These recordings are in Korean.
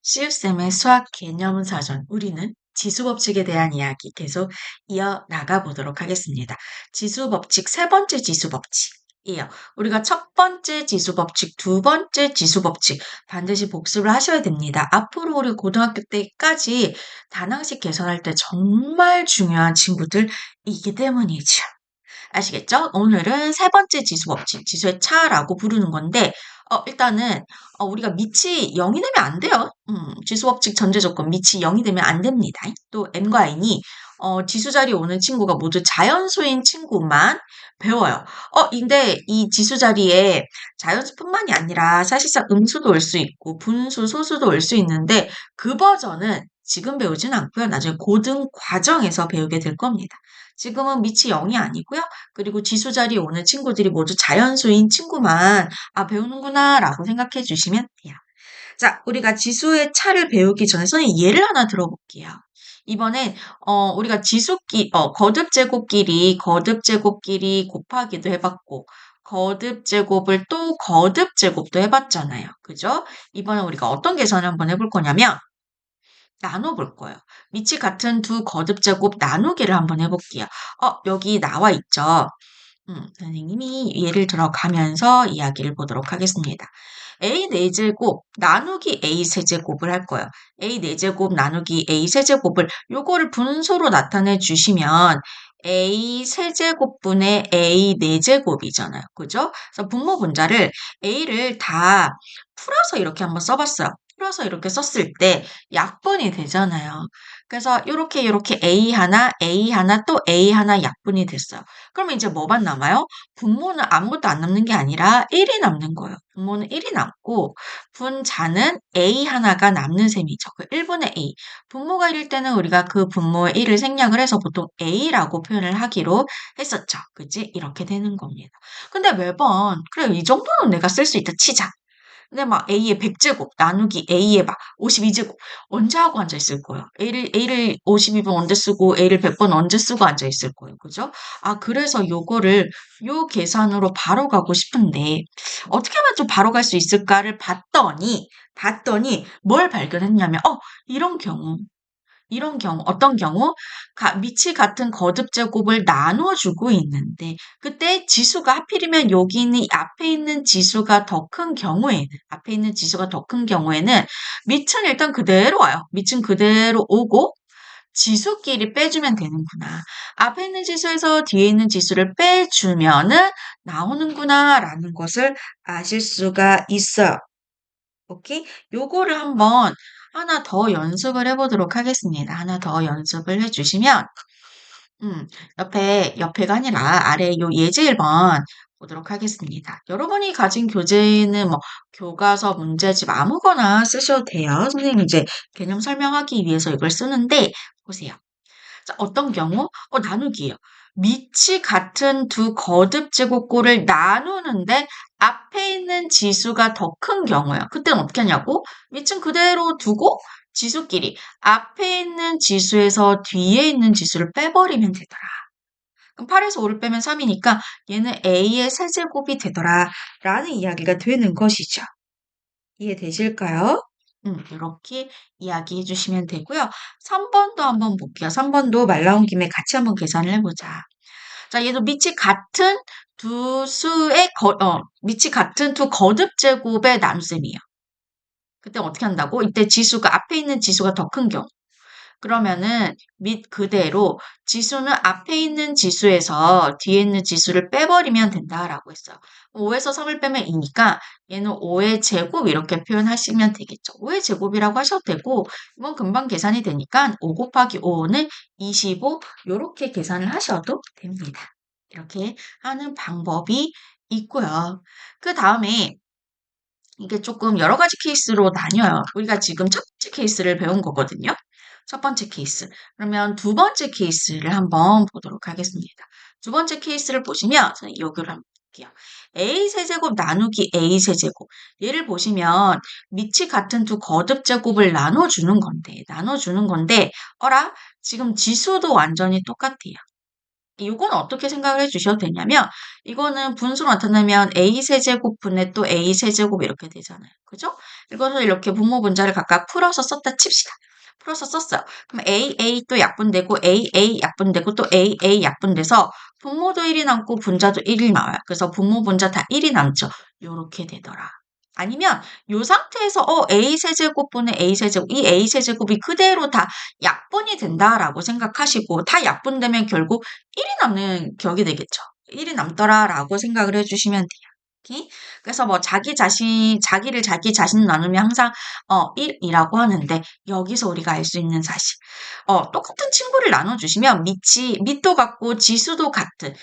시우쌤의 수학 개념 사전. 우리는 지수법칙에 대한 이야기 계속 이어나가 보도록 하겠습니다. 지수법칙, 세 번째 지수법칙이에요. 우리가 첫 번째 지수법칙, 두 번째 지수법칙 반드시 복습을 하셔야 됩니다. 앞으로 우리 고등학교 때까지 단항식 계산할 때 정말 중요한 친구들이기 때문이죠. 아시겠죠? 오늘은 세 번째 지수법칙, 지수의 차라고 부르는 건데, 일단은, 우리가 밑이 0이 되면 안 돼요. 지수법칙 전제 조건, 밑이 0이 되면 안 됩니다. 또 n과 n이, 지수 자리에 오는 친구가 모두 자연수인 친구만 배워요. 근데 이 지수 자리에 자연수뿐만이 아니라 사실상 음수도 올 수 있고, 분수, 소수도 올 수 있는데, 그 버전은 지금 배우진 않고요. 나중에 고등 과정에서 배우게 될 겁니다. 지금은 밑이 0이 아니고요. 그리고 지수 자리에 오는 친구들이 모두 자연수인 친구만 배우는구나 라고 생각해 주시면 돼요. 자, 우리가 지수의 차를 배우기 전에 선생님 예를 하나 들어볼게요. 이번엔 우리가 거듭제곱끼리 곱하기도 해봤고 거듭제곱을 또 거듭제곱도 해봤잖아요. 그죠? 이번에 우리가 어떤 계산을 한번 해볼 거냐면 나눠볼 거예요. 밑이 같은 두 거듭제곱 나누기를 한번 해볼게요. 여기 나와 있죠? 선생님이 예를 들어가면서 이야기를 보도록 하겠습니다. a 4제곱 나누기 a 세제곱을 할 거예요. a 4제곱 나누기 a 세제곱을 요거를 분소로 나타내 주시면 a 세제곱분의 a 4제곱이잖아요. 그죠? 그래서 분모 분자를 a를 다 풀어서 이렇게 한번 써봤어요. 풀어서 이렇게 썼을 때 약분이 되잖아요. 그래서 요렇게 A 하나 또 A 하나 약분이 됐어요. 그러면 이제 뭐만 남아요? 분모는 아무것도 안 남는 게 아니라 1이 남는 거예요. 분모는 1이 남고 분자는 A 하나가 남는 셈이죠. 그 1분의 A. 분모가 1일 때는 우리가 그 분모의 1을 생략을 해서 보통 A라고 표현을 하기로 했었죠. 그치? 이렇게 되는 겁니다. 근데 매번 그래 이 정도는 내가 쓸 수 있다 치자. 근데 막 A의 100제곱 나누기 A의 막 52제곱 언제 하고 앉아 있을 거예요? A를 52번 언제 쓰고 A를 100번 언제 쓰고 앉아 있을 거예요. 그죠? 그래서 요 계산으로 바로 가고 싶은데 어떻게 하면 좀 바로 갈 수 있을까를 봤더니 뭘 발견했냐면 이런 경우, 어떤 경우? 밑이 같은 거듭제곱을 나눠주고 있는데, 그때 지수가 하필이면 여기 있는 앞에 있는 지수가 더 큰 경우에는, 밑은 일단 그대로 와요. 밑은 그대로 오고, 지수끼리 빼주면 되는구나. 앞에 있는 지수에서 뒤에 있는 지수를 빼주면은 나오는구나, 라는 것을 아실 수가 있어요. 오케이? 요거를 한번 하나 더 연습을 해보도록 하겠습니다. 하나 더 연습을 해주시면, 옆에가 아니라 아래 요 예제 1번 보도록 하겠습니다. 여러분이 가진 교재는 뭐, 교과서, 문제집 아무거나 쓰셔도 돼요. 선생님 이제 개념 설명하기 위해서 이걸 쓰는데, 보세요. 자, 어떤 경우? 나누기예요. 밑이 같은 두 거듭 제곱꼴을 나누는데 앞에 있는 지수가 더 큰 경우예요. 그때는 어떻게 하냐고? 밑은 그대로 두고 지수끼리 앞에 있는 지수에서 뒤에 있는 지수를 빼버리면 되더라. 그럼 8에서 5를 빼면 3이니까 얘는 A의 세제곱이 되더라. 라는 이야기가 되는 것이죠. 이해되실까요? 이렇게 이야기해 주시면 되고요. 3번도 한번 볼게요. 3번도 말 나온 김에 같이 한번 계산을 해보자. 자, 얘도 밑이 같은 두 거듭 제곱의 남셈이에요. 그때 어떻게 한다고? 이때 지수가 앞에 있는 지수가 더 큰 경우. 그러면은 밑 그대로 지수는 앞에 있는 지수에서 뒤에 있는 지수를 빼버리면 된다라고 했어요. 5에서 3을 빼면 2니까 얘는 5의 제곱 이렇게 표현하시면 되겠죠. 5의 제곱이라고 하셔도 되고 이건 금방 계산이 되니까 5 곱하기 5는 25 이렇게 계산을 하셔도 됩니다. 이렇게 하는 방법이 있고요. 그 다음에 이게 조금 여러 가지 케이스로 나뉘어요. 우리가 지금 첫 번째 케이스를 배운 거거든요. 첫 번째 케이스. 그러면 두 번째 케이스를 한번 보도록 하겠습니다. 두 번째 케이스를 보시면 저는 여기를 한번 볼게요. a 세제곱 나누기 a 세제곱. 얘를 보시면 밑이 같은 두 거듭 제곱을 나눠주는 건데 어라? 지금 지수도 완전히 똑같아요. 이건 어떻게 생각을 해주셔도 되냐면 이거는 분수로 나타내면 a 세제곱분의 또 a 세제곱 이렇게 되잖아요. 그죠? 이것을 이렇게 분모 분자를 각각 풀어서 썼다 칩시다. 풀어서 썼어요. 그럼 a 또 약분되고 a 약분되고 또 a 약분돼서 분모도 1이 남고 분자도 1이 나와요. 그래서 분모 분자 다 1이 남죠. 요렇게 되더라. 아니면 이 상태에서 a 세제곱분의 a 세제곱 이 a 세제곱이 그대로 다 약분이 된다라고 생각하시고 다 약분되면 결국 1이 남는 격이 되겠죠. 1이 남더라라고 생각을 해주시면 돼요. 오케이? 그래서 뭐 자기를 자기 자신 나누면 항상 1이라고 하는데 여기서 우리가 알 수 있는 사실. 똑같은 친구를 나눠주시면 밑도 같고 지수도 같은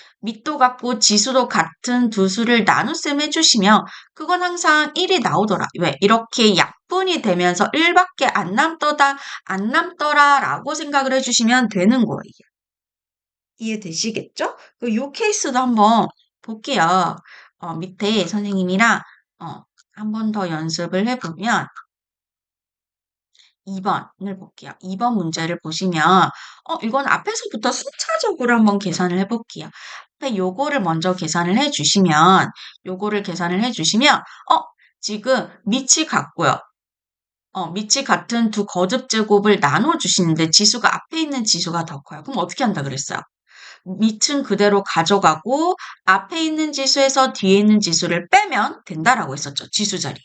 두 수를 나눗셈 해주시면 그건 항상 1이 나오더라. 왜? 이렇게 약분이 되면서 1밖에 안 남더라라고 생각을 해주시면 되는 거예요. 이해되시겠죠? 요 케이스도 한번 볼게요. 밑에 선생님이랑 한 번 더 연습을 해보면 2번을 볼게요. 2번 문제를 보시면 이건 앞에서부터 순차적으로 한번 계산을 해볼게요. 앞에 요거를 먼저 계산을 해주시면 지금 밑이 같고요. 밑이 같은 두 거듭 제곱을 나눠주시는데 지수가 앞에 있는 지수가 더 커요. 그럼 어떻게 한다 그랬어요? 밑은 그대로 가져가고 앞에 있는 지수에서 뒤에 있는 지수를 빼면 된다라고 했었죠. 지수 자리에.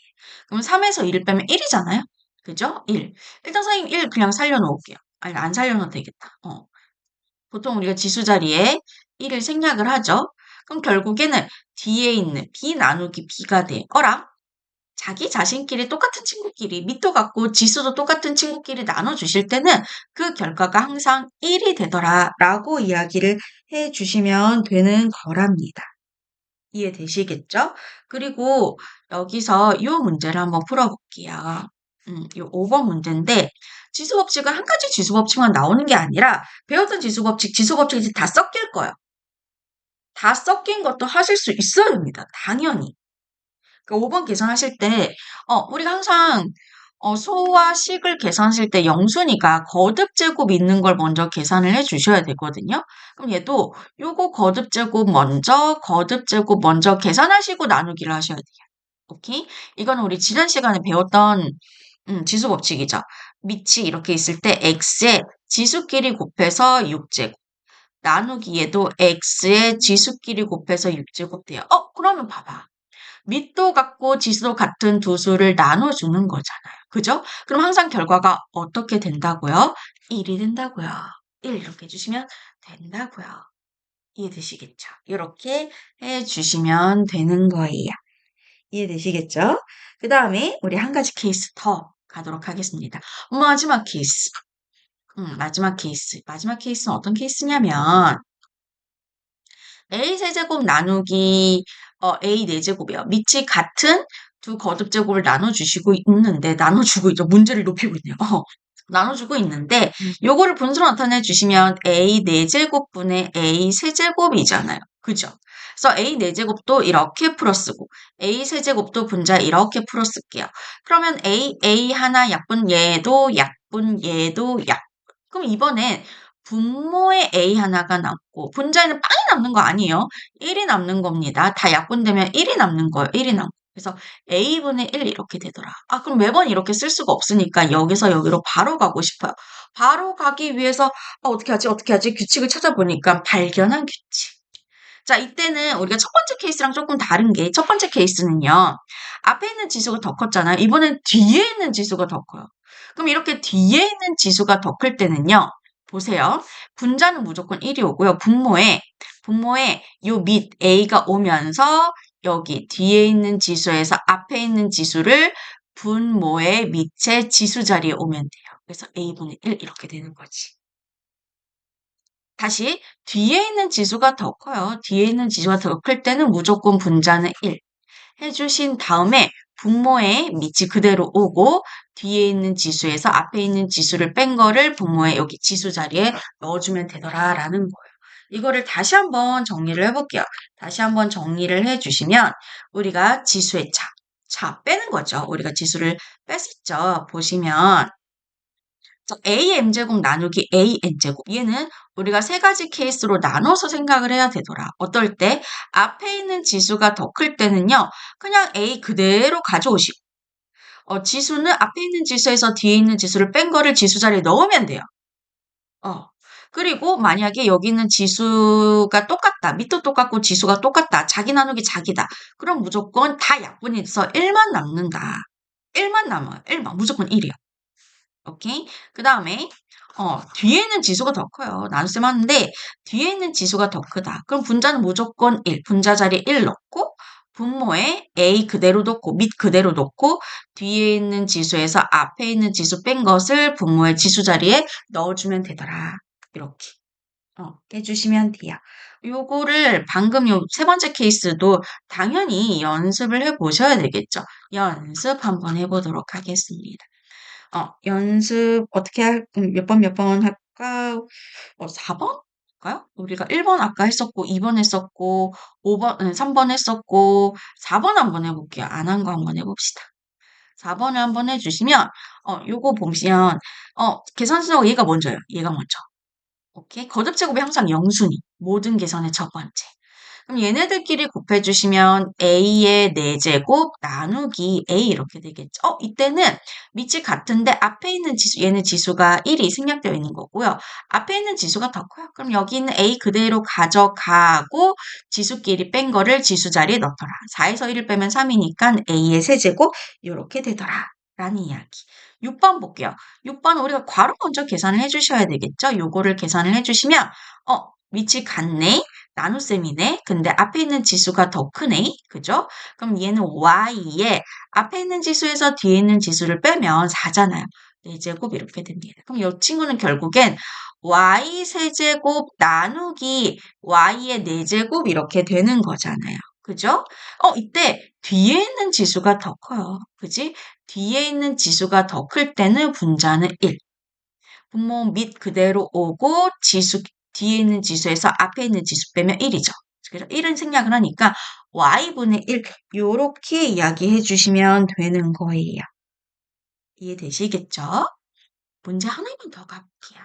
그럼 3에서 1을 빼면 1이잖아요. 그죠? 1. 일단 선생님 1 그냥 살려놓을게요. 아니 안 살려놓어도 되겠다. 보통 우리가 지수 자리에 1을 생략을 하죠. 그럼 결국에는 뒤에 있는 b 나누기 b가 되어라. 자기 자신끼리 똑같은 친구끼리 밑도 같고 지수도 똑같은 친구끼리 나눠주실 때는 그 결과가 항상 1이 되더라 라고 이야기를 해주시면 되는 거랍니다. 이해되시겠죠? 그리고 여기서 이 문제를 한번 풀어볼게요. 이 5번 문제인데 지수법칙은 한 가지 지수법칙만 나오는 게 아니라 배웠던 지수법칙이 다 섞일 거예요. 다 섞인 것도 하실 수 있어야 됩니다. 당연히. 그 5번 계산하실 때, 우리가 항상, 소와 식을 계산하실 때 영순위가 거듭 제곱 있는 걸 먼저 계산을 해 주셔야 되거든요. 그럼 얘도 요거 거듭 제곱 먼저 계산하시고 나누기를 하셔야 돼요. 오케이? 이거는 우리 지난 시간에 배웠던, 지수 법칙이죠. 밑이 이렇게 있을 때 x에 지수끼리 곱해서 6제곱. 나누기에도 x에 지수끼리 곱해서 6제곱 돼요. 그러면 봐봐. 밑도 같고 지수도 같은 두 수를 나눠주는 거잖아요. 그죠? 그럼 항상 결과가 어떻게 된다고요? 1이 된다고요. 1 이렇게 해주시면 된다고요. 이해되시겠죠? 이렇게 해주시면 되는 거예요. 이해되시겠죠? 그 다음에 우리 한 가지 케이스 더 가도록 하겠습니다. 마지막 케이스. 마지막 케이스. 마지막 케이스는 어떤 케이스냐면 a 세제곱 나누기 a 4제곱이에요. 밑이 같은 두 거듭제곱을 나눠주고 있죠. 문제를 높이고 있네요. 나눠주고 있는데 요거를 분수로 나타내 주시면 a 4제곱분의 a 세제곱이잖아요. 그죠? 그래서 a 4제곱도 이렇게 풀어쓰고 a 세제곱도 분자 이렇게 풀어쓸게요. 그러면 a 하나 약분 얘도 약. 그럼 이번엔 분모에 a 하나가 남고 분자에는 빵이 남는 거 아니에요. 1이 남는 겁니다. 다 약분되면 1이 남는 거예요. 1이 남고. 그래서 a분의 1 이렇게 되더라. 그럼 매번 이렇게 쓸 수가 없으니까 여기서 여기로 바로 가고 싶어요. 바로 가기 위해서 어떻게 하지? 규칙을 찾아보니까 발견한 규칙. 자, 이때는 우리가 첫 번째 케이스랑 조금 다른 게 첫 번째 케이스는요. 앞에 있는 지수가 더 컸잖아요. 이번엔 뒤에 있는 지수가 더 커요. 그럼 이렇게 뒤에 있는 지수가 더 클 때는요. 보세요. 분자는 무조건 1이 오고요. 분모에 요 밑 a가 오면서 여기 뒤에 있는 지수에서 앞에 있는 지수를 분모의 밑에 지수 자리에 오면 돼요. 그래서 a분의 1 이렇게 되는 거지. 다시 뒤에 있는 지수가 더 커요. 뒤에 있는 지수가 더 클 때는 무조건 분자는 1 해주신 다음에 분모의 밑이 그대로 오고 뒤에 있는 지수에서 앞에 있는 지수를 뺀 거를 분모의 여기 지수 자리에 넣어주면 되더라라는 거예요. 이거를 다시 한번 정리를 해볼게요. 다시 한번 정리를 해주시면 우리가 지수의 차 빼는 거죠. 우리가 지수를 뺐었죠. 보시면 AM제곱 나누기 AN제곱. 얘는 우리가 세 가지 케이스로 나눠서 생각을 해야 되더라. 어떨 때? 앞에 있는 지수가 더 클 때는요, 그냥 A 그대로 가져오시고, 지수는 앞에 있는 지수에서 뒤에 있는 지수를 뺀 거를 지수 자리에 넣으면 돼요. 어. 그리고 만약에 여기는 지수가 똑같다. 밑도 똑같고 지수가 똑같다. 자기 나누기 자기다. 그럼 무조건 다 약분해서 1만 남는다. 1만 남아요. 1만. 무조건 1이요. 오케이? 그 다음에, 뒤에는 지수가 더 커요. 나눗셈 하는데, 뒤에 있는 지수가 더 크다. 그럼 분자는 무조건 1. 분자 자리에 1 넣고, 분모에 A 그대로 놓고, 밑 그대로 놓고, 뒤에 있는 지수에서 앞에 있는 지수 뺀 것을 분모의 지수 자리에 넣어주면 되더라. 이렇게. 해주시면 돼요. 요거를 방금 요 세 번째 케이스도 당연히 연습을 해보셔야 되겠죠. 연습 한번 해보도록 하겠습니다. 연습 어떻게 몇 번 할까? 4번? 할까요? 우리가 1번 아까 했었고, 2번 했었고, 3번 했었고, 4번 한번 해볼게요. 안 한 거 한번 해봅시다. 4번을 한번 해주시면, 요거 보시면, 계산 순서가 얘가 먼저요. 얘가 먼저. 오케이? 거듭제곱이 항상 영순위. 모든 계산의 첫 번째. 그럼 얘네들끼리 곱해주시면 A의 4제곱 나누기 A 이렇게 되겠죠. 이때는 밑이 같은데 앞에 있는 지수, 얘는 지수가 1이 생략되어 있는 거고요. 앞에 있는 지수가 더 커요. 그럼 여기 있는 A 그대로 가져가고 지수끼리 뺀 거를 지수 자리에 넣더라. 4에서 1을 빼면 3이니까 A의 세제곱 이렇게 되더라. 라는 이야기. 6번 볼게요. 6번 우리가 괄호 먼저 계산을 해주셔야 되겠죠. 요거를 계산을 해주시면 밑이 같네. 나눗셈이네. 근데 앞에 있는 지수가 더 크네. 그죠? 그럼 얘는 y에 앞에 있는 지수에서 뒤에 있는 지수를 빼면 4잖아요. 4제곱 이렇게 됩니다. 그럼 이 친구는 결국엔 y 세제곱 나누기 y의 4제곱 이렇게 되는 거잖아요. 그죠? 이때 뒤에 있는 지수가 더 커요. 그지? 뒤에 있는 지수가 더 클 때는 분자는 1. 분모 밑 그대로 오고 지수 뒤에 있는 지수에서 앞에 있는 지수 빼면 1이죠. 그래서 1은 생략을 하니까 y분의 1 요렇게 이야기해 주시면 되는 거예요. 이해되시겠죠? 문제 하나만 더 가볼게요.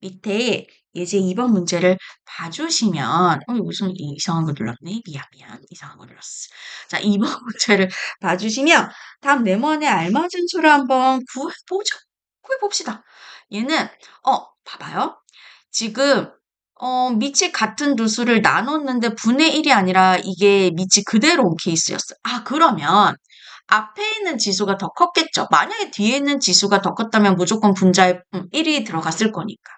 밑에 예제 2번 문제를 봐주시면 무슨 이상한 거 눌렀네. 미안. 이상한 거 눌렀어. 자, 2번 문제를 봐주시면 다음 네모안에 알맞은 수를 한번 구해보죠. 구해봅시다. 얘는 봐봐요. 지금 밑이 같은 두 수를 나눴는데 분의 1이 아니라 이게 밑이 그대로 온 케이스였어요. 그러면 앞에 있는 지수가 더 컸겠죠. 만약에 뒤에 있는 지수가 더 컸다면 무조건 분자에 1이 들어갔을 거니까.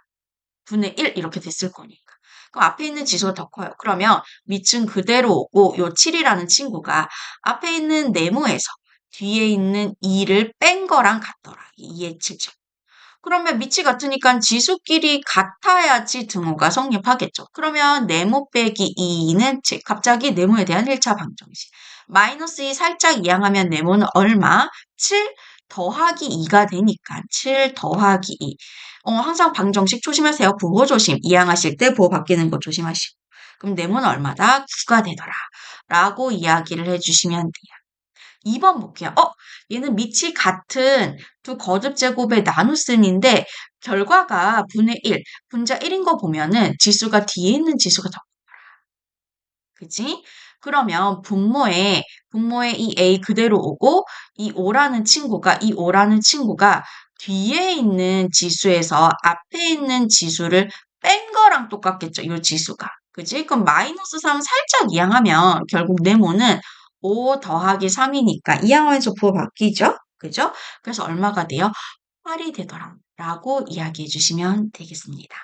분의 1 이렇게 됐을 거니까. 그럼 앞에 있는 지수가 더 커요. 그러면 밑은 그대로 오고 요 7이라는 친구가 앞에 있는 네모에서 뒤에 있는 2를 뺀 거랑 같더라. 2의 7점. 그러면 밑이 같으니까 지수끼리 같아야지 등호가 성립하겠죠. 그러면 네모 빼기 2는 갑자기 네모에 대한 1차 방정식. 마이너스 2 살짝 이항하면 네모는 얼마? 7 더하기 2가 되니까 7 더하기 2. 항상 방정식 조심하세요. 부호 조심. 이항하실 때 부호 바뀌는 거 조심하시고. 그럼 네모는 얼마다? 9가 되더라. 라고 이야기를 해주시면 돼요. 2번 볼게요. 얘는 밑이 같은 두 거듭 제곱의 나눗셈인데 결과가 분의 1, 분자 1인 거 보면은 지수가 뒤에 있는 지수가 더 커요. 그치? 그러면 분모에 이 A 그대로 오고 이 5라는 친구가 뒤에 있는 지수에서 앞에 있는 지수를 뺀 거랑 똑같겠죠. 이 지수가. 그지? 그럼 마이너스 3 살짝 이항하면 결국 네모는 5 더하기 3이니까 이항하면서 부호 바뀌죠? 그죠? 그래서 얼마가 돼요? 8이 되더라. 라고 이야기해 주시면 되겠습니다.